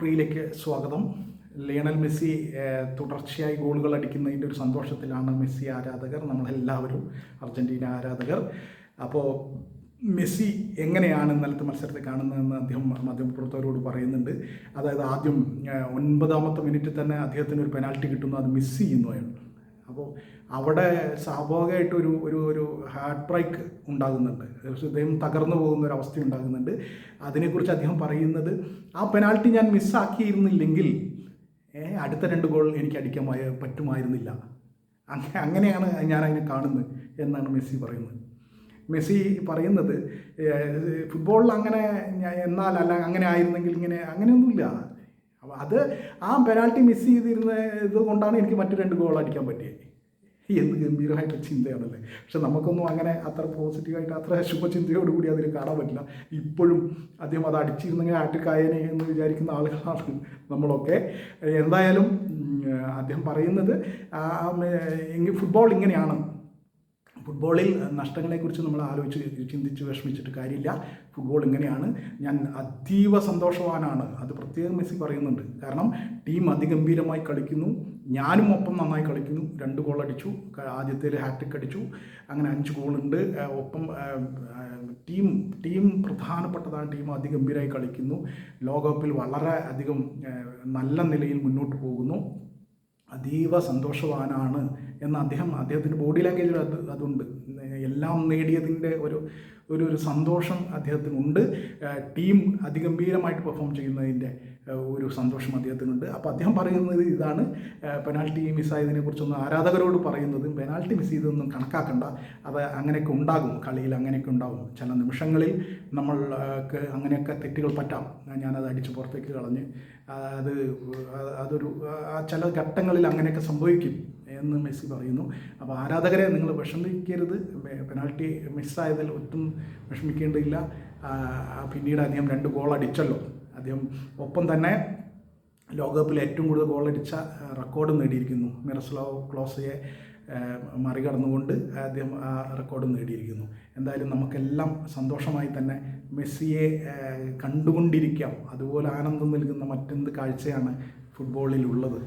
കുറിയിലേക്ക് സ്വാഗതം. Lionel Messi തുടർച്ചയായി ഗോളുകൾ അടിക്കുന്നതിൻ്റെ ഒരു സന്തോഷത്തിലാണ് മെസ്സി ആരാധകർ, നമ്മളെല്ലാവരും അർജൻറ്റീന ആരാധകർ. അപ്പോൾ മെസ്സി എങ്ങനെയാണ് ഇന്നലത്തെ മത്സരത്തെ കാണുന്നതെന്ന് അദ്ദേഹം മാധ്യമപ്രവർത്തകരോട് പറയുന്നുണ്ട്. അതായത് ആദ്യം 9ാമത്തെ മിനിറ്റിൽ തന്നെ അദ്ദേഹത്തിന് ഒരു പെനാൽറ്റി കിട്ടുന്നു, അത് മിസ് ചെയ്യുന്നു അയാൾ. അപ്പോൾ അവിടെ സ്വാഭാവികമായിട്ട് ഒരു ഹാർട്ട് ബ്രേക്ക് ഉണ്ടാകുന്നുണ്ട്, ഹൃദയം തകർന്നു പോകുന്ന ഒരു അവസ്ഥ ഉണ്ടാകുന്നുണ്ട്. അതിനെക്കുറിച്ച് അദ്ദേഹം പറയുന്നത്, ആ പെനാൽറ്റി ഞാൻ മിസ്സാക്കിയിരുന്നില്ലെങ്കിൽ അടുത്ത 2 ഗോൾ എനിക്ക് അടിക്കാൻ പറ്റുമായിരുന്നില്ല. അങ്ങനെയാണ് ഞാൻ അതിനെ കാണുന്നത് എന്നാണ് മെസ്സി പറയുന്നത്. മെസ്സി പറയുന്നത് ഫുട്ബോളിൽ അങ്ങനെ എന്നാൽ അല്ല അങ്ങനെ ആയിരുന്നെങ്കിൽ ഇങ്ങനെ അങ്ങനെയൊന്നുമില്ല. അപ്പോൾ അത് ആ പെനാൽറ്റി മിസ് ചെയ്തിരുന്ന ഇത് കൊണ്ടാണ് എനിക്ക് മറ്റു 2 ഗോൾ അടിക്കാൻ പറ്റിയത്. എന്ത് ഗംഭീരമായിട്ട് ചിന്തയാണല്ലേ. പക്ഷെ നമുക്കൊന്നും അങ്ങനെ അത്ര പോസിറ്റീവായിട്ട് അത്ര ശുഭചിന്തയോടുകൂടി അതിൽ കാണാൻ പറ്റില്ല. ഇപ്പോഴും അദ്ദേഹം അത് അടിച്ചിരുന്നെങ്കിൽ ആട്ടിക്കായനെ എന്ന് വിചാരിക്കുന്ന ആളുകളാണ് നമ്മളൊക്കെ. എന്തായാലും അദ്ദേഹം പറയുന്നത് ഫുട്ബോൾ ഇങ്ങനെയാണ്. ഫുട്ബോളിൽ നഷ്ടങ്ങളെക്കുറിച്ച് നമ്മൾ ചിന്തിച്ച് വിഷമിച്ചിട്ട് കാര്യമില്ല. ഫുട്ബോൾ ഇങ്ങനെയാണ്. ഞാൻ അതീവ സന്തോഷവാനാണ്, അത് പ്രത്യേകം മെസ്സി പറയുന്നുണ്ട്. കാരണം ടീം അതിഗംഭീരമായി കളിക്കുന്നു, ഞാനും ഒപ്പം നന്നായി കളിക്കുന്നു. 2 ഗോൾ അടിച്ചു, ആദ്യത്തേൽ ഹാട്രിക് അടിച്ചു, അങ്ങനെ 5 ഗോളുണ്ട്. ഒപ്പം ടീം പ്രധാനപ്പെട്ടതാണ്. ടീം അതിഗംഭീരമായി കളിക്കുന്നു. ലോകകപ്പിൽ വളരെ അധികം നല്ല നിലയിൽ മുന്നോട്ട് പോകുന്നു. അതീവ സന്തോഷവാനാണ് എന്ന് അദ്ദേഹത്തിൻ്റെ ബോഡി ലാംഗ്വേജിൽ അതുണ്ട്. എല്ലാം നേടിയതിൻ്റെ ഒരു സന്തോഷം അദ്ദേഹത്തിനുണ്ട്. ടീം അതിഗംഭീരമായിട്ട് പെർഫോം ചെയ്യുന്നതിൻ്റെ ഒരു സന്തോഷം അദ്ദേഹത്തിനുണ്ട്. അപ്പോൾ അദ്ദേഹം പറയുന്നത് ഇതാണ്, പെനാൽറ്റി മിസ്സായതിനെ കുറിച്ചൊന്നും ആരാധകരോട് പറയുന്നത്, പെനാൽറ്റി മിസ് ചെയ്തൊന്നും കണക്കാക്കണ്ട, അത് അങ്ങനെയൊക്കെ ഉണ്ടാകും, കളിയിൽ അങ്ങനെയൊക്കെ ഉണ്ടാകും. ചില നിമിഷങ്ങളിൽ നമ്മൾക്ക് അങ്ങനെയൊക്കെ തെറ്റുകൾ പറ്റാം. ഞാനത് അടിച്ച് പുറത്തേക്ക് കളഞ്ഞ് അതൊരു ചില ഘട്ടങ്ങളിൽ അങ്ങനെയൊക്കെ സംഭവിക്കും എന്ന് മെസ്സി പറയുന്നു. അപ്പോൾ ആരാധകരെ നിങ്ങൾ വിഷമിക്കരുത്, പെനാൽറ്റി മിസ്സായതിൽ ഒട്ടും വിഷമിക്കേണ്ടതില്ല. പിന്നീട് അദ്ദേഹം 2 ഗോൾ അടിച്ചല്ലോ. അദ്ദേഹം ഒപ്പം തന്നെ ലോകകപ്പിൽ ഏറ്റവും കൂടുതൽ ഗോളടിച്ച റെക്കോർഡ് നേടിയിരിക്കുന്നു. മിറോസ്ലാവ് ക്ലോസയെ മറികടന്നുകൊണ്ട് അദ്ദേഹം ആ റെക്കോർഡ് നേടിയിരിക്കുന്നു. എന്തായാലും നമുക്കെല്ലാം സന്തോഷമായി തന്നെ മെസ്സിയെ കണ്ടുകൊണ്ടിരിക്കാം. അതുപോലെ ആനന്ദം നൽകുന്ന മറ്റെന്ത് കാഴ്ചയാണ് ഫുട്ബോളിലുള്ളത്.